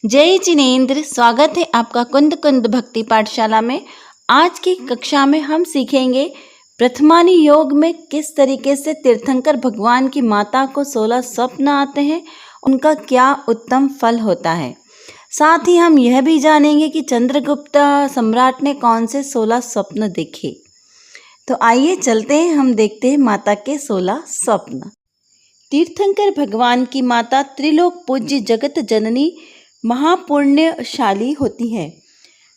जय जिनेन्द्र। स्वागत है आपका कुंद कुंद भक्ति पाठशाला में। आज की कक्षा में हम सीखेंगे प्रथमानी योग में किस तरीके से तीर्थंकर भगवान की माता को 16 स्वप्न आते हैं, उनका क्या उत्तम फल होता है। साथ ही हम यह भी जानेंगे कि चंद्रगुप्त सम्राट ने कौन से 16 स्वप्न देखे। तो आइए चलते हैं, हम देखते हैं माता के 16 स्वप्न। तीर्थंकर भगवान की माता त्रिलोक पूज्य जगत जननी महापुण्यशाली होती है।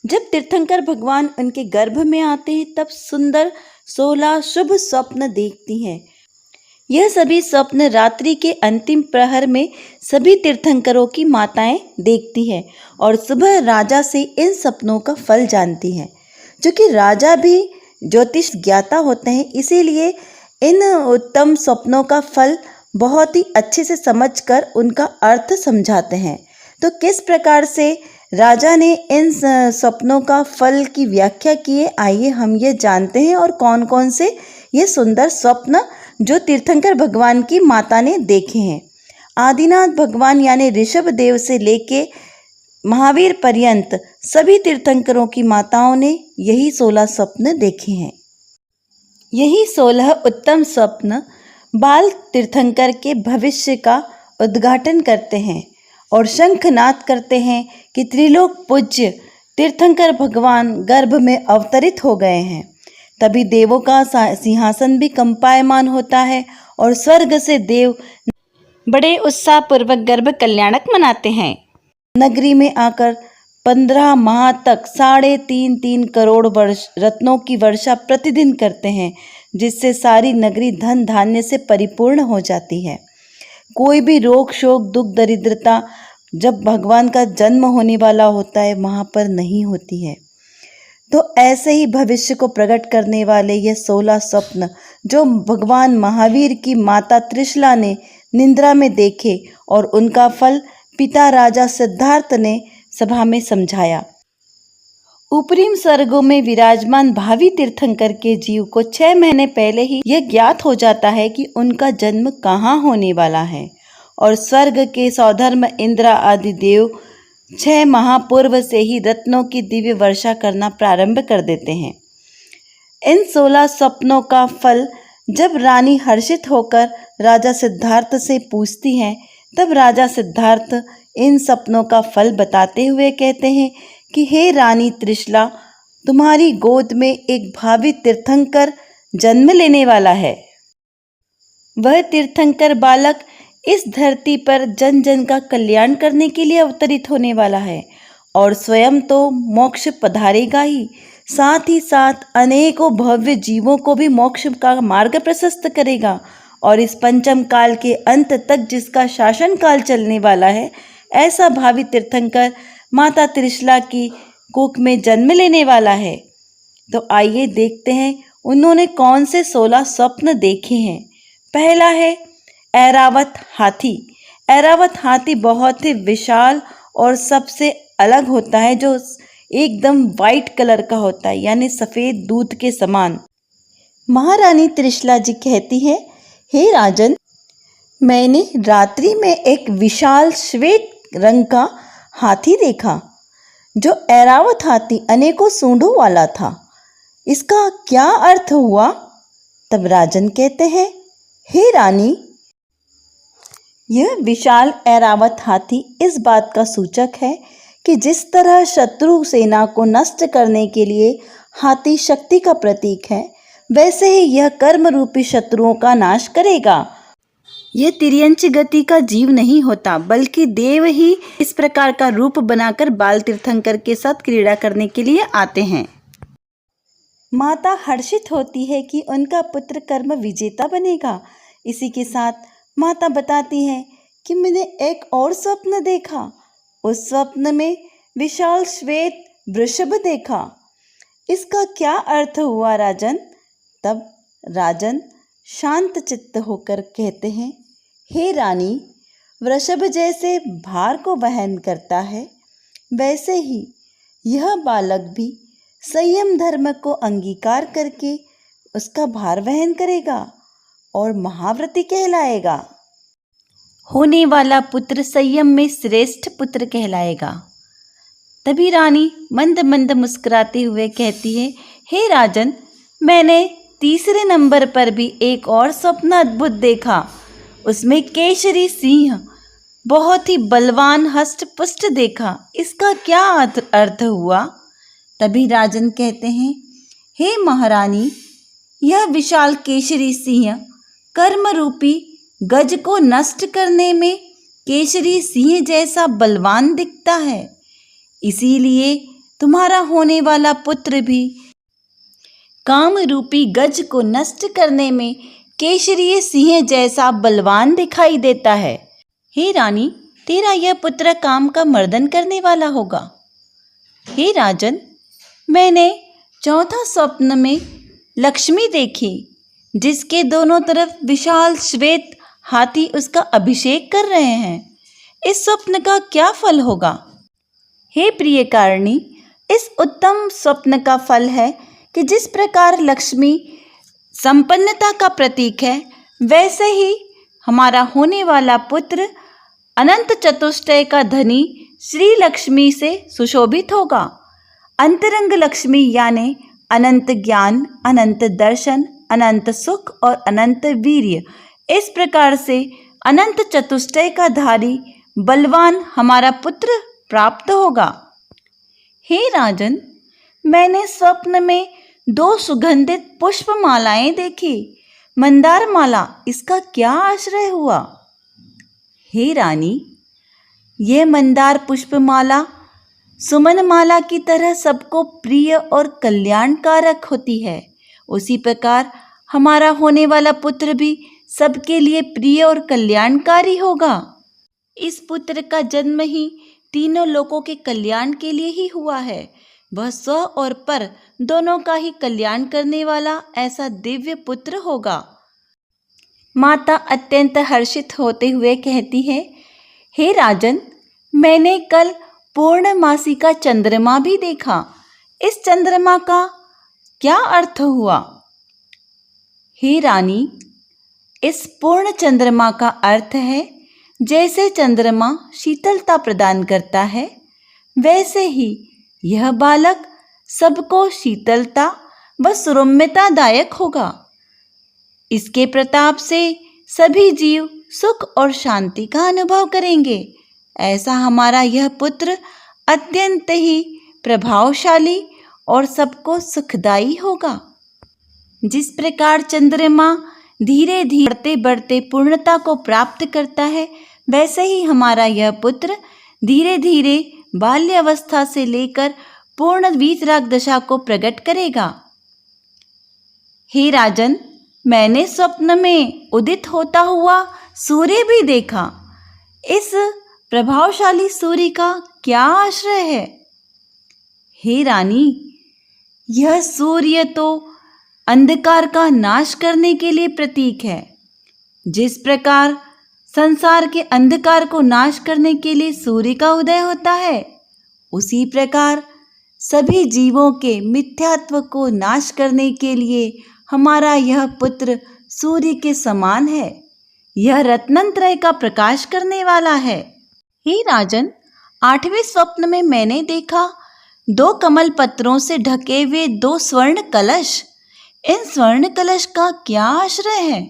जब तीर्थंकर भगवान उनके गर्भ में आते हैं तब सुंदर 16 शुभ स्वप्न देखती हैं। यह सभी स्वप्न रात्रि के अंतिम प्रहर में सभी तीर्थंकरों की माताएं देखती हैं और सुबह राजा से इन सपनों का फल जानती हैं। जो कि राजा भी ज्योतिष ज्ञाता होते हैं, इसीलिए इन उत्तम स्वप्नों का फल बहुत ही अच्छे से समझकर उनका अर्थ समझाते हैं। तो किस प्रकार से राजा ने इन स्वप्नों का फल की व्याख्या की है, आइए हम ये जानते हैं। और कौन कौन से ये सुंदर स्वप्न जो तीर्थंकर भगवान की माता ने देखे हैं। आदिनाथ भगवान यानी ऋषभ देव से लेके महावीर पर्यंत सभी तीर्थंकरों की माताओं ने यही 16 स्वप्न देखे हैं। यही 16 उत्तम स्वप्न बाल तीर्थंकर के भविष्य का उद्घाटन करते हैं और शंखनाद करते हैं कि त्रिलोक पूज्य तीर्थंकर भगवान गर्भ में अवतरित हो गए हैं। तभी देवों का सिंहासन भी कंपायमान होता है और स्वर्ग से देव बड़े उत्साह पूर्वक गर्भ कल्याणक मनाते हैं। नगरी में आकर 15 माह तक 3.5 करोड़ वर्ष रत्नों की वर्षा प्रतिदिन करते हैं, जिससे सारी नगरी धन धान्य से परिपूर्ण हो जाती है। कोई भी रोग शोक दुख दरिद्रता जब भगवान का जन्म होने वाला होता है वहाँ पर नहीं होती है। तो ऐसे ही भविष्य को प्रकट करने वाले ये 16 स्वप्न जो भगवान महावीर की माता त्रिशला ने निद्रा में देखे और उनका फल पिता राजा सिद्धार्थ ने सभा में समझाया। ऊपरी स्वर्गों में विराजमान भावी तीर्थंकर के जीव को 6 महीने पहले ही यह ज्ञात हो जाता है कि उनका जन्म कहाँ होने वाला है और स्वर्ग के सौधर्म इंद्र आदि देव 6 माह पूर्व से ही रत्नों की दिव्य वर्षा करना प्रारंभ कर देते हैं। इन 16 स्वप्नों का फल जब रानी हर्षित होकर राजा सिद्धार्थ से पूछती हैं, तब राजा सिद्धार्थ इन सपनों का फल बताते हुए कहते हैं कि हे रानी त्रिशला, तुम्हारी गोद में एक भावी तीर्थंकर जन्म लेने वाला है। वह तीर्थंकर बालक इस धरती पर जन जन का कल्याण करने के लिए अवतरित होने वाला है और स्वयं तो मोक्ष पधारेगा ही, साथ ही साथ अनेकों भव्य जीवों को भी मोक्ष का मार्ग प्रशस्त करेगा और इस पंचम काल के अंत तक जिसका शासन काल चलने वाला है, ऐसा भावी तीर्थंकर माता त्रिशला की कुख में जन्म लेने वाला है। तो आइए देखते हैं उन्होंने कौन से 16 स्वप्न देखे हैं। पहला है ऐरावत हाथी। ऐरावत हाथी बहुत ही विशाल और सबसे अलग होता है, जो एकदम वाइट कलर का होता है, यानी सफ़ेद दूध के समान। महारानी त्रिशला जी कहती है, हे राजन, मैंने रात्रि में एक विशाल श्वेत रंग का हाथी देखा जो ऐरावत हाथी अनेकों सूंडों वाला था। इसका क्या अर्थ हुआ? तब राजन कहते हैं, हे रानी, यह विशाल ऐरावत हाथी इस बात का सूचक है कि जिस तरह शत्रु सेना को नष्ट करने के लिए हाथी शक्ति का प्रतीक है, वैसे ही यह कर्म रूपी शत्रुओं का नाश करेगा। ये तिर्यंच गति का जीव नहीं होता, बल्कि देव ही इस प्रकार का रूप बनाकर बाल तीर्थंकर के साथ क्रीड़ा करने के लिए आते हैं। माता हर्षित होती है कि उनका पुत्र कर्म विजेता बनेगा। इसी के साथ माता बताती है कि मैंने एक और स्वप्न देखा। उस स्वप्न में विशाल श्वेत वृषभ देखा। इसका क्या अर्थ हुआ राजन? तब राजन शांत चित्त होकर कहते हैं, हे रानी, वृषभ जैसे भार को वहन करता है, वैसे ही यह बालक भी संयम धर्म को अंगीकार करके उसका भार वहन करेगा और महाव्रती कहलाएगा। होने वाला पुत्र संयम में श्रेष्ठ पुत्र कहलाएगा। तभी रानी मंद मंद मुस्कुराते हुए कहती है, हे राजन, मैंने तीसरे नंबर पर भी एक और स्वप्न अद्भुत देखा। उसमें केशरी सिंह बहुत ही बलवान हष्ट पुष्ट देखा। इसका क्या अर्थ हुआ? तभी राजन कहते हैं, हे महारानी, यह विशाल केशरी सिंह कर्म रूपी गज को नष्ट करने में केशरी सिंह जैसा बलवान दिखता है। इसीलिए तुम्हारा होने वाला पुत्र भी काम रूपी गज को नष्ट करने में केशरी सिंह जैसा बलवान दिखाई देता है। हे रानी, तेरा यह पुत्र काम का मर्दन करने वाला होगा। हे राजन, मैंने चौथा स्वप्न में लक्ष्मी देखी, जिसके दोनों तरफ विशाल श्वेत हाथी उसका अभिषेक कर रहे हैं। इस स्वप्न का क्या फल होगा? हे प्रियकारिणी, इस उत्तम स्वप्न का फल है कि जिस प्रकार लक्ष्मी संपन्नता का प्रतीक है, वैसे ही हमारा होने वाला पुत्र अनंत चतुष्टय का धनी श्री लक्ष्मी से सुशोभित होगा। अंतरंग लक्ष्मी यानी अनंत ज्ञान, अनंत दर्शन, अनंत सुख और अनंत वीर्य, इस प्रकार से अनंत चतुष्टय का धारी बलवान हमारा पुत्र प्राप्त होगा। हे राजन, मैंने स्वप्न में 2 सुगंधित पुष्प मालाएं देखी। मंदार माला, इसका क्या आश्रय हुआ? हे रानी, यह मंदार पुष्पमाला सुमन माला की तरह सबको प्रिय और कल्याणकारक होती है। उसी प्रकार हमारा होने वाला पुत्र भी सबके लिए प्रिय और कल्याणकारी होगा। इस पुत्र का जन्म ही तीनों लोकों के कल्याण के लिए ही हुआ है। वह स्व और पर दोनों का ही कल्याण करने वाला ऐसा दिव्य पुत्र होगा। माता अत्यंत हर्षित होते हुए कहती है, हे राजन, मैंने कल पूर्णमासी का चंद्रमा भी देखा। इस चंद्रमा का क्या अर्थ हुआ? हे रानी, इस पूर्ण चंद्रमा का अर्थ है, जैसे चंद्रमा शीतलता प्रदान करता है, वैसे ही यह बालक सबको शीतलता व सुरम्यतादायक होगा। इसके प्रताप से सभी जीव सुख और शांति का अनुभव करेंगे। ऐसा हमारा यह पुत्र अत्यंत ही प्रभावशाली और सबको सुखदायी होगा। जिस प्रकार चंद्रमा धीरे धीरे बढ़ते बढ़ते पूर्णता को प्राप्त करता है, वैसे ही हमारा यह पुत्र धीरे धीरे बाल्यावस्था से लेकर पूर्ण वीतराग दशा को प्रकट करेगा। हे राजन, मैंने स्वप्न में उदित होता हुआ सूर्य भी देखा। इस प्रभावशाली सूर्य का क्या आश्रय है? हे रानी, यह सूर्य तो अंधकार का नाश करने के लिए प्रतीक है। जिस प्रकार संसार के अंधकार को नाश करने के लिए सूर्य का उदय होता है, उसी प्रकार सभी जीवों के मिथ्यात्व को नाश करने के लिए हमारा यह पुत्र सूर्य के समान है। यह रत्नत्रय का प्रकाश करने वाला है। हे राजन, 8वें स्वप्न में मैंने देखा 2 कमल पत्रों से ढके हुए 2 स्वर्ण कलश। इन स्वर्ण कलश का क्या आश्रय है?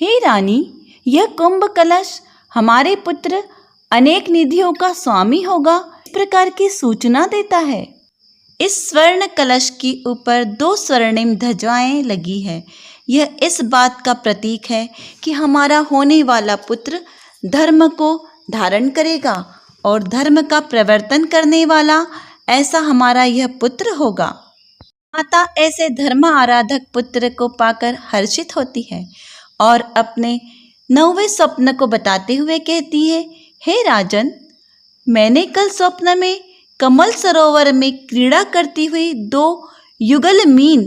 हे रानी, यह कुंभ कलश हमारे पुत्र अनेक निधियों का स्वामी होगा, इस प्रकार की सूचना देता है। इस स्वर्ण कलश के ऊपर 2 स्वर्णिम ध्वजाएं लगी है। यह इस बात का प्रतीक है कि हमारा होने वाला पुत्र धर्म को धारण करेगा और धर्म का प्रवर्तन करने वाला ऐसा हमारा यह पुत्र होगा। माता ऐसे धर्म आराधक पुत्र को पाकर हर्षित होती है और अपने 9वें स्वप्न को बताते हुए कहती है, हे राजन, मैंने कल स्वप्न में कमल सरोवर में क्रीड़ा करती हुई 2 युगल मीन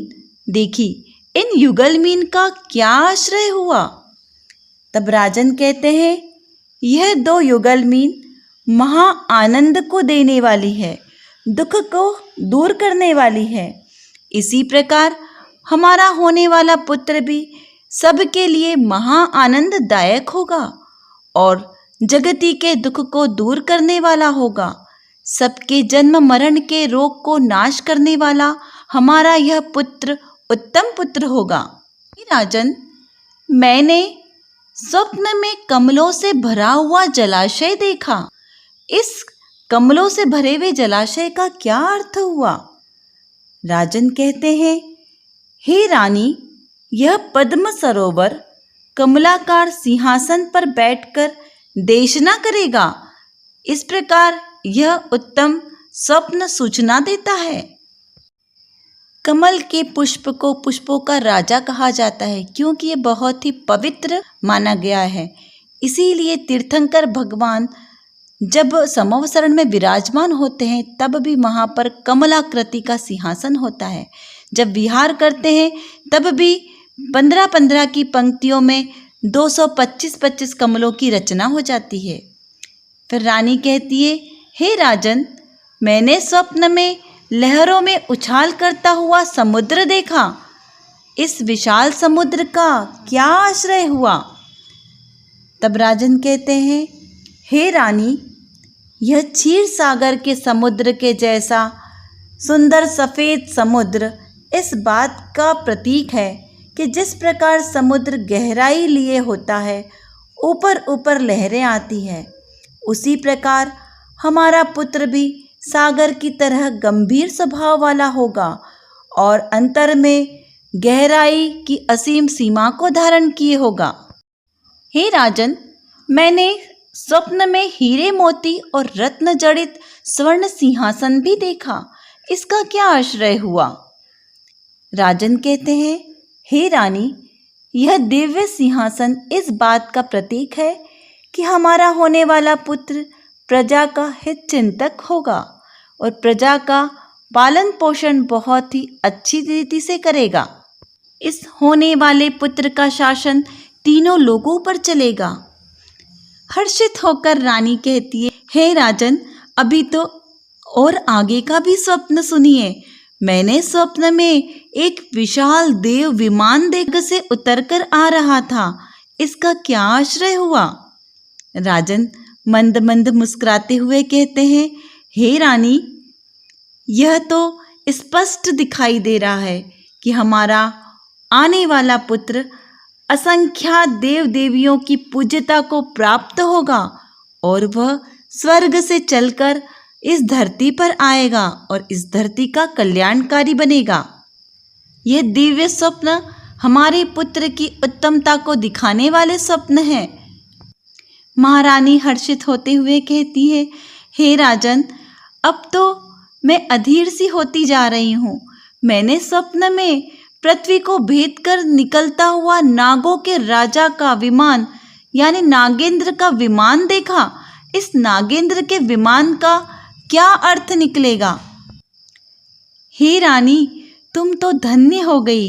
देखी। इन युगल मीन का क्या आश्रय हुआ? तब राजन कहते हैं, यह 2 युगल मीन महा आनंद को देने वाली है, दुख को दूर करने वाली है। इसी प्रकार हमारा होने वाला पुत्र भी सबके लिए महा आनंददायक होगा और जगती के दुख को दूर करने वाला होगा। सबके जन्म मरण के रोग को नाश करने वाला हमारा यह पुत्र उत्तम पुत्र होगा। राजन, मैंने स्वप्न में कमलों से भरा हुआ जलाशय देखा। इस कमलों से भरे हुए जलाशय का क्या अर्थ हुआ? राजन कहते हैं, हे रानी, यह पद्म सरोवर कमलाकार सिंहासन पर बैठकर देशना करेगा। इस प्रकार यह उत्तम स्वप्न सूचना देता है। कमल के पुष्प को पुष्पों का राजा कहा जाता है क्योंकि ये बहुत ही पवित्र माना गया है। इसीलिए तीर्थंकर भगवान जब समवसरण में विराजमान होते हैं तब भी वहाँ पर कमलाकृति का सिंहासन होता है। जब विहार करते हैं तब भी 15-15 की पंक्तियों में 225-25 कमलों की रचना हो जाती है। फिर रानी कहती है, हे राजन, मैंने स्वप्न में लहरों में उछाल करता हुआ समुद्र देखा। इस विशाल समुद्र का क्या आश्रय हुआ? तब राजन कहते हैं, हे रानी, यह क्षीर सागर के समुद्र के जैसा सुंदर सफ़ेद समुद्र इस बात का प्रतीक है कि जिस प्रकार समुद्र गहराई लिए होता है, ऊपर ऊपर लहरें आती है, उसी प्रकार हमारा पुत्र भी सागर की तरह गंभीर स्वभाव वाला होगा और अंतर में गहराई की असीम सीमा को धारण किए होगा। हे राजन, मैंने स्वप्न में हीरे मोती और रत्न जड़ित स्वर्ण सिंहासन भी देखा। इसका क्या आश्रय हुआ? राजन कहते हैं, हे रानी, यह दिव्य सिंहासन इस बात का प्रतीक है कि हमारा होने वाला पुत्र प्रजा का हित चिंतक होगा और प्रजा का पालन पोषण बहुत ही अच्छी रीति से करेगा। इस होने वाले पुत्र का शासन तीनों लोगों पर चलेगा। हर्षित होकर रानी कहती है, हे राजन, अभी तो और आगे का भी स्वप्न सुनिए। मैंने स्वप्न में एक विशाल देव विमान देख से उतरकर आ रहा था। इसका क्या आश्रय हुआ? राजन मंद मंद मुस्कुराते हुए कहते हैं, हे रानी, यह तो स्पष्ट दिखाई दे रहा है कि हमारा आने वाला पुत्र असंख्यात देव देवियों की पूज्यता को प्राप्त होगा और वह स्वर्ग से चलकर इस धरती पर आएगा और इस धरती का कल्याणकारी बनेगा। यह दिव्य स्वप्न हमारे पुत्र की उत्तमता को दिखाने वाले स्वप्न हैं। महारानी हर्षित होते हुए कहती है, हे राजन, अब तो मैं अधीर सी होती जा रही हूँ। मैंने स्वप्न में पृथ्वी को भेद कर निकलता हुआ नागों के राजा का विमान यानी नागेंद्र का विमान देखा। इस नागेंद्र के विमान का क्या अर्थ निकलेगा? हे रानी, तुम तो धन्य हो गई।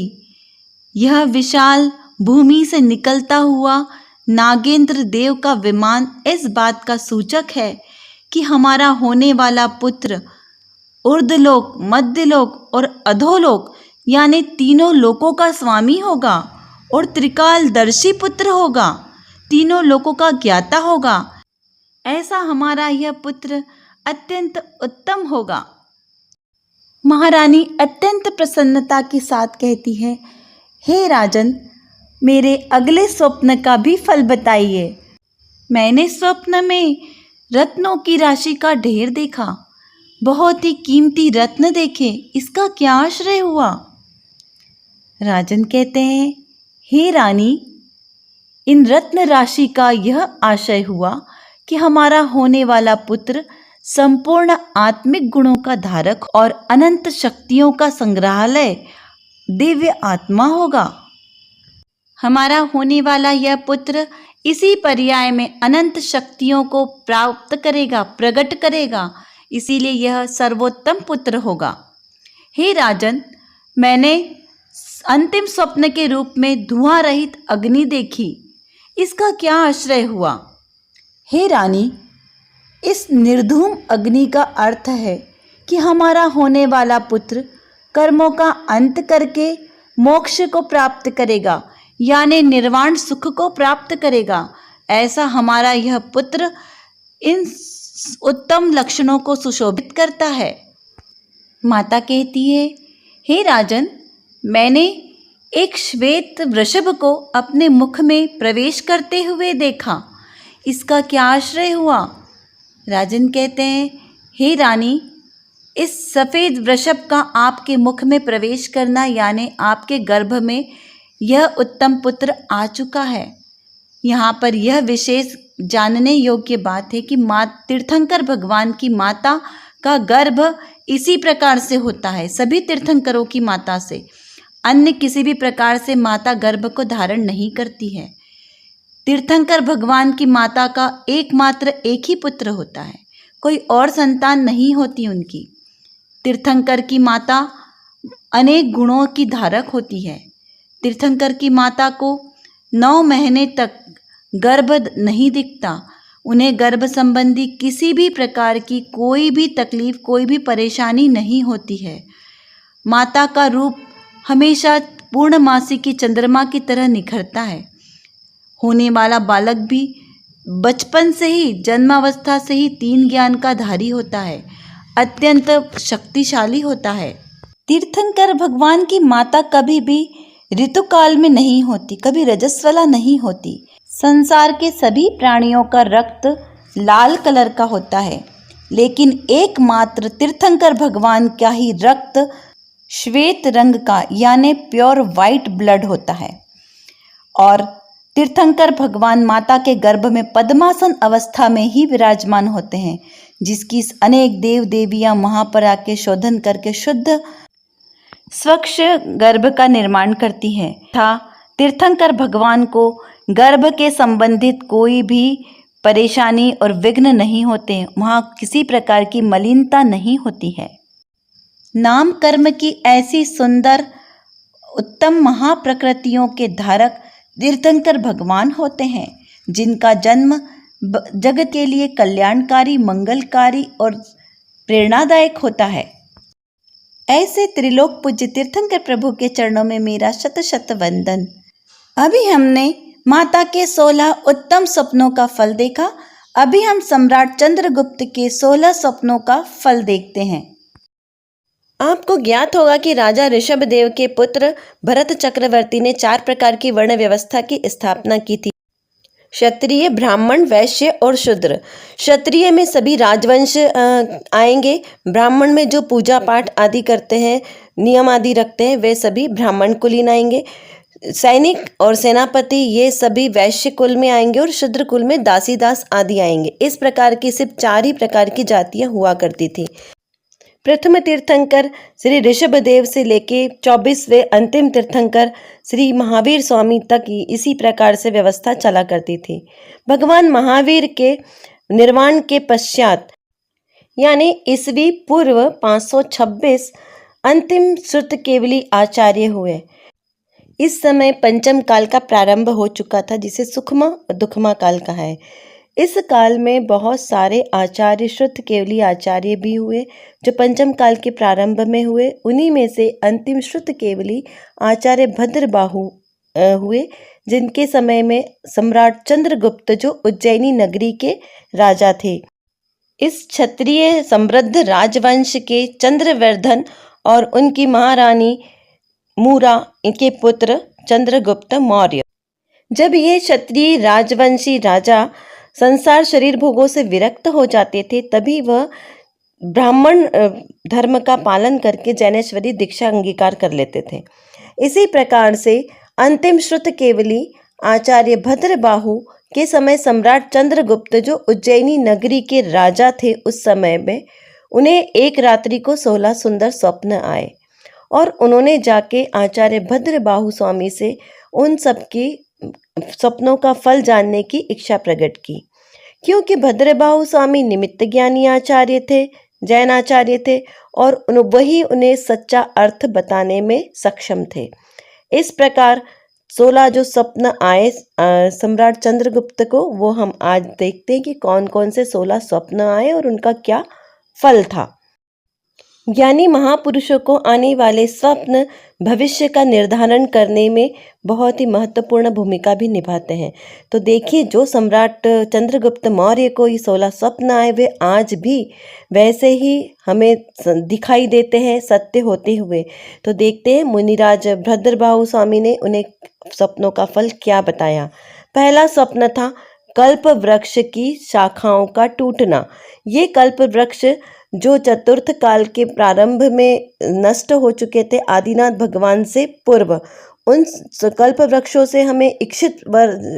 यह विशाल भूमि से निकलता हुआ नागेंद्र देव का विमान इस बात का सूचक है कि हमारा होने वाला पुत्र ऊर्ध्वलोक, मध्यलोक और अधोलोक यानी तीनों लोकों का स्वामी होगा और त्रिकालदर्शी पुत्र होगा, तीनों लोकों का ज्ञाता होगा। ऐसा हमारा यह पुत्र अत्यंत उत्तम होगा। महारानी अत्यंत प्रसन्नता के साथ कहती है, हे राजन, मेरे अगले स्वप्न का भी फल बताइए। मैंने स्वप्न में रत्नों की राशि का ढेर देखा। बहुत ही कीमती रत्न देखे। इसका क्या आश्रय हुआ? राजन कहते हैं, हे रानी, इन रत्न राशि का यह आशय हुआ कि हमारा होने वाला पुत्र संपूर्ण आत्मिक गुणों का धारक और अनंत शक्तियों का संग्रहालय दिव्य आत्मा होगा। हमारा होने वाला यह पुत्र इसी पर्याय में अनंत शक्तियों को प्राप्त करेगा, प्रकट करेगा। इसीलिए यह सर्वोत्तम पुत्र होगा। हे राजन, मैंने अंतिम स्वप्न के रूप में धुआं रहित अग्नि देखी। इसका क्या आश्रय हुआ? हे रानी, इस निर्धूम अग्नि का अर्थ है कि हमारा होने वाला पुत्र कर्मों का अंत करके मोक्ष को प्राप्त करेगा यानी निर्वाण सुख को प्राप्त करेगा। ऐसा हमारा यह पुत्र इन उत्तम लक्षणों को सुशोभित करता है। माता कहती है, हे राजन, मैंने एक श्वेत वृषभ को अपने मुख में प्रवेश करते हुए देखा, इसका क्या आश्रय हुआ? राजन कहते हैं, हे रानी, इस सफ़ेद वृषभ का आपके मुख में प्रवेश करना यानी आपके गर्भ में यह उत्तम पुत्र आ चुका है। यहाँ पर यह विशेष जानने योग्य बात है कि तीर्थंकर भगवान की माता का गर्भ इसी प्रकार से होता है। सभी तीर्थंकरों की माता से, अन्य किसी भी प्रकार से माता गर्भ को धारण नहीं करती है। तीर्थंकर भगवान की माता का एकमात्र एक ही पुत्र होता है, कोई और संतान नहीं होती उनकी। तीर्थंकर की माता अनेक गुणों की धारक होती है। तीर्थंकर की माता को 9 महीने तक गर्भ नहीं दिखता। उन्हें गर्भ संबंधी किसी भी प्रकार की कोई भी तकलीफ, कोई भी परेशानी नहीं होती है। माता का रूप हमेशा पूर्णमासी की चंद्रमा की तरह निखरता है। होने वाला बालक भी बचपन से ही, जन्मावस्था से ही 3 ज्ञान का धारी होता है, अत्यंत शक्तिशाली होता है। तीर्थंकर भगवान की माता कभी भी ऋतुकाल में नहीं होती, कभी रजस्वला नहीं होती। संसार के सभी प्राणियों का रक्त लाल कलर का होता है, लेकिन एकमात्र तीर्थंकर भगवान का ही रक्त श्वेत रंग का यानी प्योर वाइट ब्लड होता है। और तीर्थंकर भगवान माता के गर्भ में पद्मासन अवस्था में ही विराजमान होते हैं, जिसकी अनेक देव देवियां वहां पर आके शोधन करके शुद्ध स्वच्छ गर्भ का निर्माण करती हैं। तीर्थंकर भगवान को गर्भ के संबंधित कोई भी परेशानी और विघ्न नहीं होते हैं, वहाँ किसी प्रकार की मलिनता नहीं होती है। नाम कर्म की ऐसी सुंदर उत्तम महाप्रकृतियों के धारक तीर्थंकर भगवान होते हैं, जिनका जन्म जगत के लिए कल्याणकारी, मंगलकारी और प्रेरणादायक होता है। ऐसे त्रिलोक पूज्य तीर्थंकर प्रभु के चरणों में मेरा शत शत वंदन। अभी हमने माता के 16 उत्तम सपनों का फल देखा। अभी हम सम्राट चंद्रगुप्त के 16 सपनों का फल देखते हैं। आपको ज्ञात होगा कि राजा ऋषभदेव के पुत्र भरत चक्रवर्ती ने 4 प्रकार की वर्ण व्यवस्था की स्थापना की थी। क्षत्रिय, ब्राह्मण, वैश्य और शूद्र। क्षत्रिय में सभी राजवंश आएंगे। ब्राह्मण में जो पूजा पाठ आदि करते हैं, नियम आदि रखते हैं, वे सभी ब्राह्मण कुलीन आएंगे। सैनिक और सेनापति ये सभी वैश्य कुल में आएंगे और शूद्र कुल में दासी दास आदि आएंगे। इस प्रकार की सिर्फ 4 ही प्रकार की जातियां हुआ करती थी। प्रथम तीर्थंकर श्री ऋषभदेव से लेके 24वें अंतिम तीर्थंकर श्री महावीर स्वामी तक इसी प्रकार से व्यवस्था चला करती थी। भगवान महावीर के निर्वाण के पश्चात यानी ईस्वी पूर्व 526 अंतिम श्रुत केवली आचार्य हुए। इस समय पंचम काल का प्रारंभ हो चुका था, जिसे सुखमा और दुखमा काल कहा है। इस काल में बहुत सारे आचार्य, श्रुत केवली आचार्य भी हुए जो पंचम काल के प्रारंभ में हुए। उन्हीं में से अंतिम श्रुत केवली आचार्य भद्रबाहु हुए, जिनके समय में सम्राट चंद्रगुप्त जो उज्जैनी नगरी के राजा थे। इस क्षत्रिय समृद्ध राजवंश के चंद्रवर्धन और उनकी महारानी मूरा इनके पुत्र चंद्रगुप्त मौर्य। जब ये क्षत्रिय राजवंशी राजा संसार शरीर भोगों से विरक्त हो जाते थे, तभी वह ब्राह्मण धर्म का पालन करके जैनेश्वरी दीक्षा अंगीकार कर लेते थे। इसी प्रकार से अंतिम श्रुत केवली आचार्य भद्रबाहु के समय सम्राट चंद्रगुप्त जो उज्जैनी नगरी के राजा थे, उस समय में उन्हें एक रात्रि को 16 सुंदर स्वप्न आए और उन्होंने जाके आचार्य भद्रबाहु स्वामी से उन सबकी सपनों का फल जानने की इच्छा प्रकट की। क्योंकि भद्रबाहु स्वामी निमित्त ज्ञानी आचार्य थे, जैन आचार्य थे और वही उन्हें सच्चा अर्थ बताने में सक्षम थे। इस प्रकार 16 जो स्वप्न आए सम्राट चंद्रगुप्त को, वो हम आज देखते हैं कि कौन कौन से 16 स्वप्न आए और उनका क्या फल था। ज्ञानी महापुरुषों को आने वाले स्वप्न भविष्य का निर्धारण करने में बहुत ही महत्वपूर्ण भूमिका भी निभाते हैं। तो देखिए, जो सम्राट चंद्रगुप्त मौर्य को ये 16 स्वप्न आए, वे आज भी वैसे ही हमें दिखाई देते हैं, सत्य होते हुए। तो देखते हैं मुनिराज भद्रबाहु स्वामी ने उन्हें स्वप्नों का फल क्या बताया। पहला स्वप्न था कल्प वृक्ष की शाखाओं का टूटना। ये कल्प वृक्ष जो चतुर्थ काल के प्रारंभ में नष्ट हो चुके थे आदिनाथ भगवान से पूर्व, उन कल्प वृक्षों से हमें इच्छित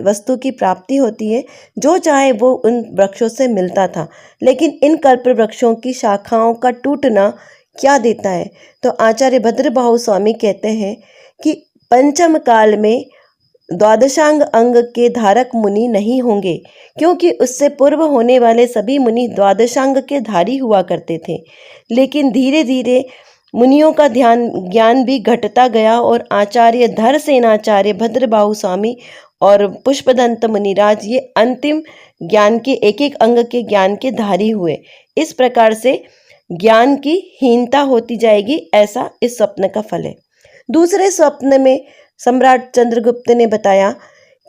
वस्तु की प्राप्ति होती है, जो चाहे वो उन वृक्षों से मिलता था। लेकिन इन कल्प वृक्षों की शाखाओं का टूटना क्या देता है? तो आचार्य भद्रबाहु स्वामी कहते हैं कि पंचम काल में द्वादशांग अंग के धारक मुनि नहीं होंगे, क्योंकि उससे पूर्व होने वाले सभी मुनि द्वादशांग के धारी हुआ करते थे। लेकिन धीरे धीरे मुनियों का ज्ञान भी घटता गया और आचार्य धरसेनाचार्य भद्रबाहु स्वामी और पुष्पदंत मुनिराज ये अंतिम ज्ञान के एक एक अंग के ज्ञान के धारी हुए। इस प्रकार से ज्ञान की हीनता होती जाएगी, ऐसा इस स्वप्न का फल है। दूसरे स्वप्न में सम्राट चंद्रगुप्त ने बताया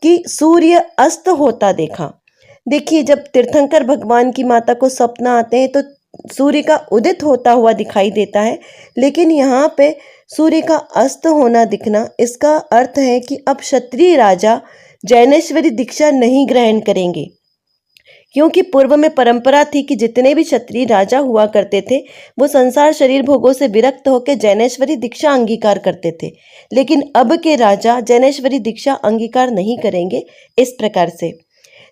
कि सूर्य अस्त होता देखा। देखिए, जब तीर्थंकर भगवान की माता को स्वप्न आते हैं तो सूर्य का उदित होता हुआ दिखाई देता है, लेकिन यहाँ पे सूर्य का अस्त होना दिखना, इसका अर्थ है कि अब क्षत्रिय राजा जैनेश्वरी दीक्षा नहीं ग्रहण करेंगे, क्योंकि पूर्व में परंपरा थी कि जितने भी क्षत्रिय राजा हुआ करते थे वो संसार शरीर भोगों से विरक्त होकर जैनेश्वरी दीक्षा अंगीकार करते थे। लेकिन अब के राजा जैनेश्वरी दीक्षा अंगीकार नहीं करेंगे। इस प्रकार से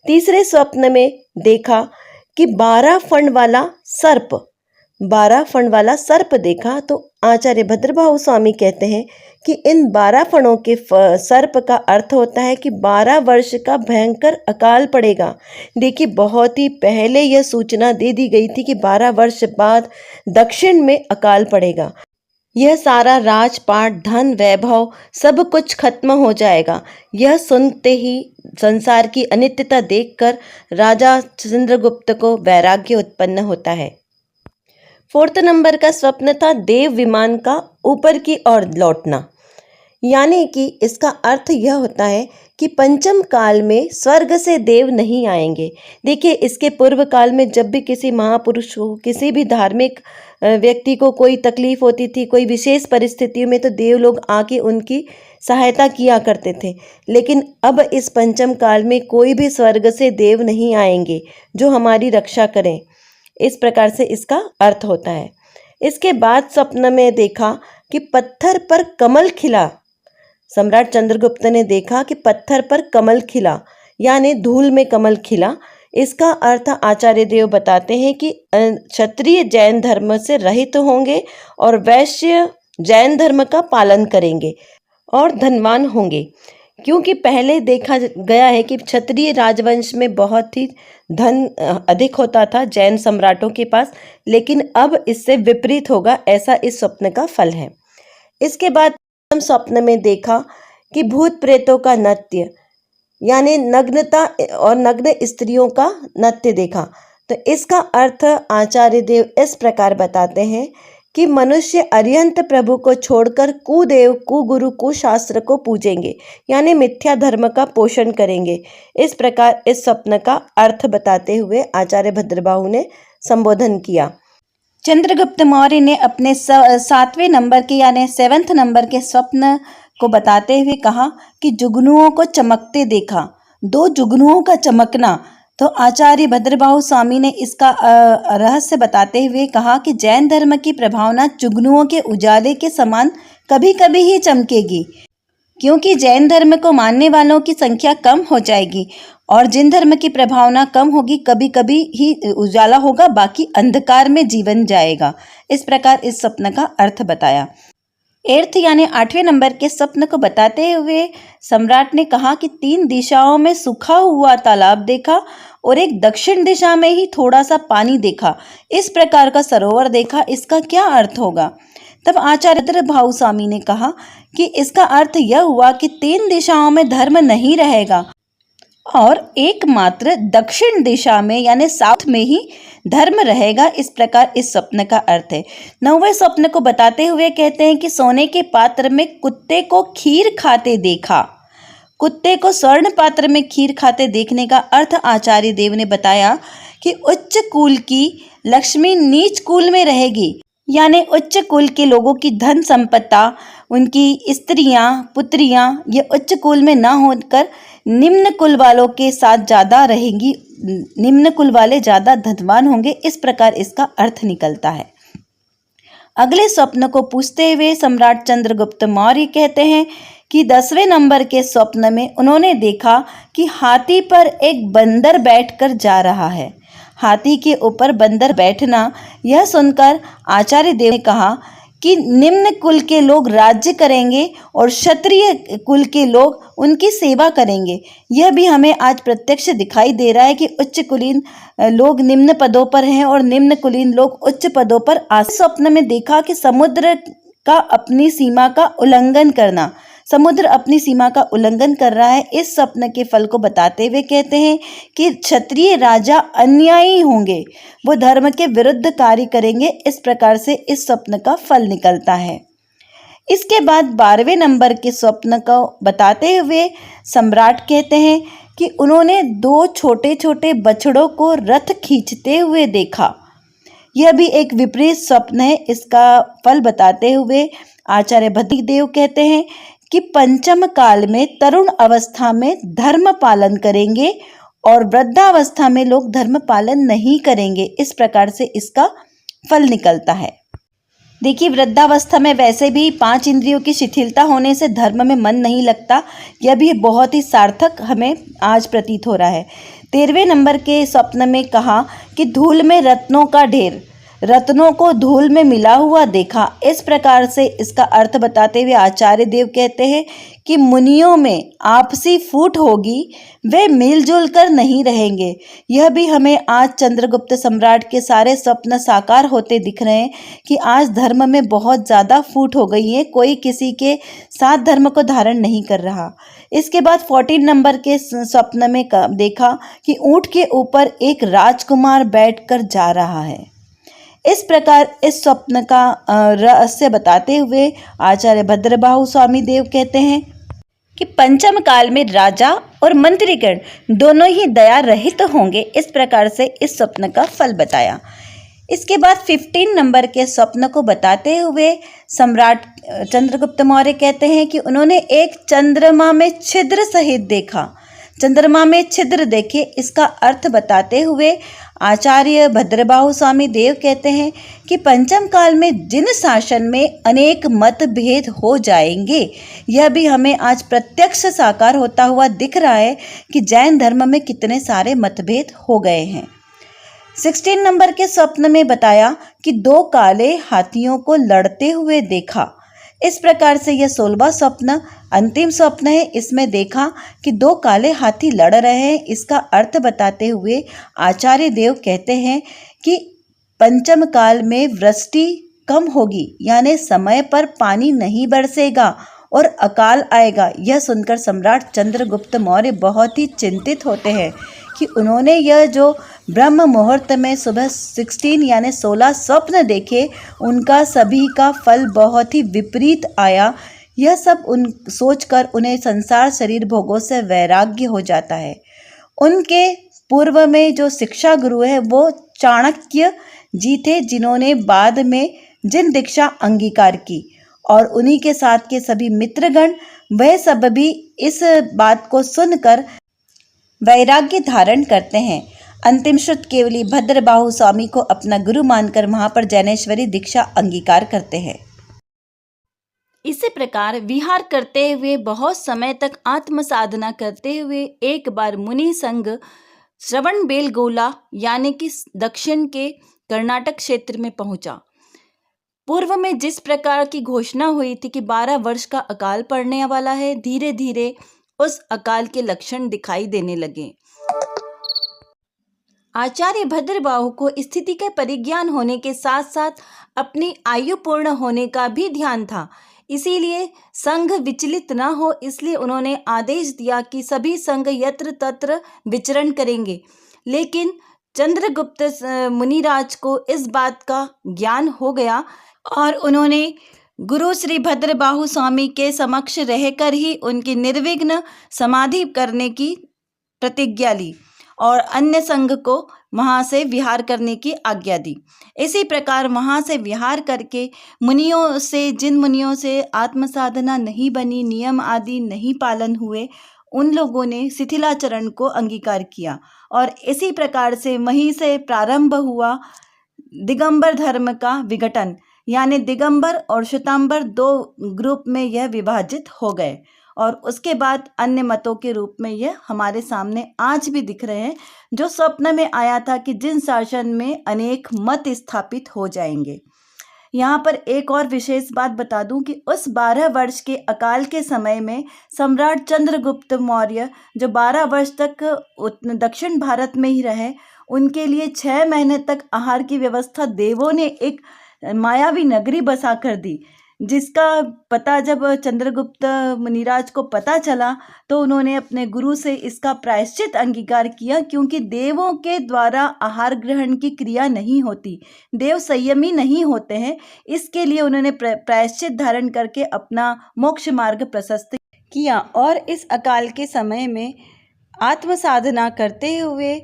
तीसरे स्वप्न में देखा कि 12 फण वाला सर्प देखा। तो आचार्य भद्रबाहु स्वामी कहते हैं कि इन 12 फणों के सर्प का अर्थ होता है कि 12 वर्ष का भयंकर अकाल पड़ेगा। देखिए, बहुत ही पहले यह सूचना दे दी गई थी कि 12 वर्ष बाद दक्षिण में अकाल पड़ेगा। यह सारा राजपाट, धन, वैभव सब कुछ खत्म हो जाएगा। यह सुनते ही संसार की अनित्यता देखकर राजा चंद्रगुप्त को वैराग्य उत्पन्न होता है। 4 नंबर का स्वप्न था देव विमान का ऊपर की ओर लौटना, यानी कि इसका अर्थ यह होता है कि पंचम काल में स्वर्ग से देव नहीं आएंगे। देखिए, इसके पूर्व काल में जब भी किसी महापुरुष को, किसी भी धार्मिक व्यक्ति को कोई तकलीफ होती थी, कोई विशेष परिस्थितियों में, तो देव लोग आके उनकी सहायता किया करते थे। लेकिन अब इस पंचम काल में कोई भी स्वर्ग से देव नहीं आएंगे जो हमारी रक्षा करें। इस प्रकार से इसका अर्थ होता है। इसके बाद स्वप्न में देखा कि पत्थर पर कमल खिला। सम्राट चंद्रगुप्त ने देखा कि पत्थर पर कमल खिला, यानी धूल में कमल खिला। इसका अर्थ आचार्य देव बताते हैं कि क्षत्रिय जैन धर्म से रहित होंगे और वैश्य जैन धर्म का पालन करेंगे और धनवान होंगे, क्योंकि पहले देखा गया है कि क्षत्रिय राजवंश में बहुत ही धन अधिक होता था जैन सम्राटों के पास, लेकिन अब इससे विपरीत होगा, ऐसा इस स्वप्न का फल है। इसके बाद हम स्वप्न में देखा कि भूत प्रेतों का नृत्य, यानी नग्नता और नग्न स्त्रियों का नृत्य देखा। तो इसका अर्थ आचार्य देव इस प्रकार बताते हैं कि मनुष्य अरिहंत प्रभु को छोड़कर कुदेव, कुगुरु, कुशास्त्र को पूजेंगे, यानी मिथ्या धर्म का पोषण करेंगे। इस प्रकार इस स्वप्न का अर्थ बताते हुए आचार्य भद्रबाहु ने संबोधन किया। चंद्रगुप्त मौर्य ने अपने 7वें नंबर के यानी 7th नंबर के स्वप्न को बताते हुए कहा कि जुगनुओं को चमकते देखा। 2 जुगनुओं का चमकना। तो आचार्य भद्रबाहु स्वामी ने इसका रहस्य बताते हुए कहा कि जैन धर्म की प्रभावना जुगनुओं के उजाले के समान कभी कभी ही चमकेगी, क्योंकि जैन धर्म को मानने वालों की संख्या कम हो जाएगी और जिन धर्म की प्रभावना कम होगी कभी कभी ही उजाला होगा, बाकी अंधकार में जीवन जाएगा। इस प्रकार इस स्वप्न का अर्थ बताया। 8th यानी 8वें नंबर के स्वप्न को बताते हुए सम्राट ने कहा कि 3 दिशाओं में सूखा हुआ तालाब देखा और एक दक्षिण दिशा में ही थोड़ा सा पानी देखा। इस प्रकार का सरोवर देखा, इसका क्या अर्थ होगा? तब आचार्य भद्रबाहु स्वामी ने कहा कि इसका अर्थ यह हुआ कि 3 दिशाओं में धर्म नहीं रहेगा और एकमात्र दक्षिण दिशा में यानी साउथ में ही धर्म रहेगा। इस प्रकार इस स्वप्न का अर्थ है। 9वें स्वप्न को बताते हुए कहते हैं कि सोने के पात्र में कुत्ते को खीर खाते देखा। कुत्ते को स्वर्ण पात्र में खीर खाते देखने का अर्थ आचार्य देव ने बताया कि उच्च कुल की लक्ष्मी नीच कुल में रहेगी, यानी उच्च कुल के लोगों की धन संपदा, उनकी स्त्रियां, पुत्रियां ये उच्च कुल में ना होकर निम्न कुल वालों के साथ ज़्यादा रहेंगी, निम्न कुल वाले ज़्यादा धनवान होंगे। इस प्रकार इसका अर्थ निकलता है। अगले स्वप्न को पूछते हुए सम्राट चंद्रगुप्त मौर्य कहते हैं कि 10वें नंबर के स्वप्न में उन्होंने देखा कि हाथी पर एक बंदर बैठकर जा रहा है। हाथी के ऊपर बंदर बैठना, यह सुनकर आचार्य देव ने कहा कि निम्न कुल के लोग राज्य करेंगे और क्षत्रिय कुल के लोग उनकी सेवा करेंगे। यह भी हमें आज प्रत्यक्ष दिखाई दे रहा है कि उच्च कुलीन लोग निम्न पदों पर हैं और निम्न कुलीन लोग उच्च पदों पर। स्वप्न में देखा कि समुद्र का अपनी सीमा का उल्लंघन करना, समुद्र अपनी सीमा का उल्लंघन कर रहा है। इस स्वप्न के फल को बताते हुए कहते हैं कि क्षत्रिय राजा अन्यायी होंगे, वो धर्म के विरुद्ध कार्य करेंगे। इस प्रकार से इस स्वप्न का फल निकलता है। इसके बाद 12वें नंबर के स्वप्न को बताते हुए सम्राट कहते हैं कि उन्होंने 2 छोटे छोटे बछड़ों को रथ खींचते हुए देखा। यह भी एक विपरीत स्वप्न है। इसका फल बताते हुए आचार्य भद्रदेव कहते हैं कि पंचम काल में तरुण अवस्था में धर्म पालन करेंगे और वृद्धावस्था में लोग धर्म पालन नहीं करेंगे। इस प्रकार से इसका फल निकलता है। देखिए, वृद्धावस्था में वैसे भी 5 इंद्रियों की शिथिलता होने से धर्म में मन नहीं लगता। यह भी बहुत ही सार्थक हमें आज प्रतीत हो रहा है। 13वें नंबर के स्वप्न में कहा कि धूल में रत्नों का ढेर, रत्नों को धूल में मिला हुआ देखा। इस प्रकार से इसका अर्थ बताते हुए आचार्य देव कहते हैं कि मुनियों में आपसी फूट होगी, वे मिलजुल कर नहीं रहेंगे। यह भी हमें आज चंद्रगुप्त सम्राट के सारे स्वप्न साकार होते दिख रहे हैं कि आज धर्म में बहुत ज़्यादा फूट हो गई है, कोई किसी के साथ धर्म को धारण नहीं कर रहा। इसके बाद 14 नंबर के स्वप्न में देखा कि ऊंट के ऊपर एक राजकुमार बैठकर जा रहा है। इस प्रकार इस स्वप्न का रहस्य बताते हुए आचार्य भद्रबाहु स्वामी देव कहते हैं कि पंचम काल में राजा और मंत्रीगण दोनों ही दया रहित होंगे। इस प्रकार से इस स्वप्न का फल बताया। इसके बाद 15 नंबर के स्वप्न को बताते हुए सम्राट चंद्रगुप्त मौर्य कहते हैं कि उन्होंने एक चंद्रमा में छिद्र सहित देखा। चंद्रमा में छिद्र देखे, इसका अर्थ बताते हुए आचार्य भद्रबाहु स्वामी देव कहते हैं कि पंचम काल में जिन शासन में अनेक मतभेद हो जाएंगे, यह भी हमें आज प्रत्यक्ष साकार होता हुआ दिख रहा है कि जैन धर्म में कितने सारे मतभेद हो गए हैं। 16 नंबर के स्वप्न में बताया कि 2 काले हाथियों को लड़ते हुए देखा। इस प्रकार से यह 16वां स्वप्न अंतिम स्वप्न है। इसमें देखा कि 2 काले हाथी लड़ रहे हैं। इसका अर्थ बताते हुए आचार्य देव कहते हैं कि पंचम काल में वृष्टि कम होगी, यानी समय पर पानी नहीं बरसेगा और अकाल आएगा। यह सुनकर सम्राट चंद्रगुप्त मौर्य बहुत ही चिंतित होते हैं कि उन्होंने यह जो ब्रह्म मुहूर्त में सुबह 16 यानी 16 स्वप्न देखे, उनका सभी का फल बहुत ही विपरीत आया। यह सब उन सोचकर उन्हें संसार शरीर भोगों से वैराग्य हो जाता है। उनके पूर्व में जो शिक्षा गुरु है वो चाणक्य जी थे, जिन्होंने बाद में जिन दीक्षा अंगीकार की, और उन्हीं के साथ के सभी मित्रगण वह सब भी इस बात को सुनकर वैराग्य धारण करते हैं। अंतिम श्रुत केवली भद्रबाहु स्वामी को अपना गुरु मानकर वहां पर जैनेश्वरी दीक्षा अंगीकार करते हैं। इसी प्रकार विहार करते हुए बहुत समय तक आत्म साधना करते हुए एक बार मुनि संघ श्रवणबेलगोला यानी कि दक्षिण के कर्नाटक क्षेत्र में पहुंचा। पूर्व में जिस प्रकार की घोषणा हुई थी कि 12 वर्ष का अकाल पड़ने वाला है, धीरे धीरे उस अकाल के लक्षण दिखाई देने लगे। आचार्य भद्रबाहु को स्थिति के परिज्ञान होने के साथ साथ अपनी आयु पूर्ण होने का भी ध्यान था, इसीलिए संघ विचलित न हो, इसलिए उन्होंने आदेश दिया कि सभी संघ यत्र तत्र विचरण करेंगे, लेकिन चंद्रगुप्त मुनिराज को इस बात का ज्ञान हो गया और उन्होंने गुरु श्री भद्रबाहु स्वामी के समक्ष रहकर ही उनकी निर्विघ्न समाधि करने की प्रतिज्ञा ली और अन्य संघ को वहाँ से विहार करने की आज्ञा दी। इसी प्रकार वहाँ से विहार करके जिन मुनियों से आत्म साधना नहीं बनी, नियम आदि नहीं पालन हुए, उन लोगों ने शिथिलाचरण को अंगीकार किया और इसी प्रकार से वहीं से प्रारंभ हुआ दिगंबर धर्म का विघटन। यानी दिगंबर और श्वेतांबर दो ग्रुप में यह विभाजित हो गए और उसके बाद अन्य मतों के रूप में यह हमारे सामने आज भी दिख रहे हैं, जो स्वप्न में आया था कि जिन शासन में अनेक मत स्थापित हो जाएंगे। यहाँ पर एक और विशेष बात बता दूं कि उस 12 वर्ष के अकाल के समय में सम्राट चंद्रगुप्त मौर्य, जो 12 वर्ष तक दक्षिण भारत में ही रहे, उनके लिए 6 महीने तक आहार की व्यवस्था देवों ने एक मायावी नगरी बसा कर दी, जिसका पता जब चंद्रगुप्त मुनिराज को पता चला तो उन्होंने अपने गुरु से इसका प्रायश्चित अंगीकार किया, क्योंकि देवों के द्वारा आहार ग्रहण की क्रिया नहीं होती, देव संयमी नहीं होते हैं। इसके लिए उन्होंने प्रायश्चित धारण करके अपना मोक्ष मार्ग प्रशस्त किया और इस अकाल के समय में आत्म साधना करते हुए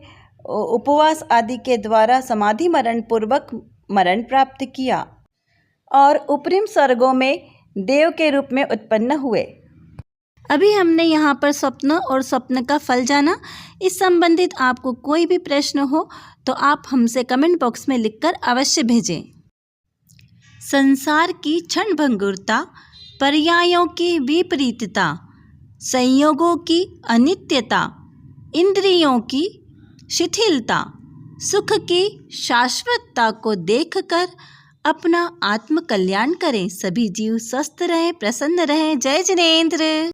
उपवास आदि के द्वारा समाधि मरण पूर्वक मरण प्राप्त किया और उपरिम स्वर्गों में देव के रूप में उत्पन्न हुए। अभी हमने यहाँ पर स्वप्न और स्वप्न का फल जाना। इस संबंधित आपको कोई भी प्रश्न हो तो आप हमसे कमेंट बॉक्स में लिखकर अवश्य भेजें। संसार की क्षण भंगुरता, पर्यायों की विपरीतता, संयोगों की अनित्यता, इंद्रियों की शिथिलता, सुख की शाश्वतता को देखकर अपना आत्म कल्याण करें। सभी जीव स्वस्थ रहें, प्रसन्न रहें। जय जिनेंद्र।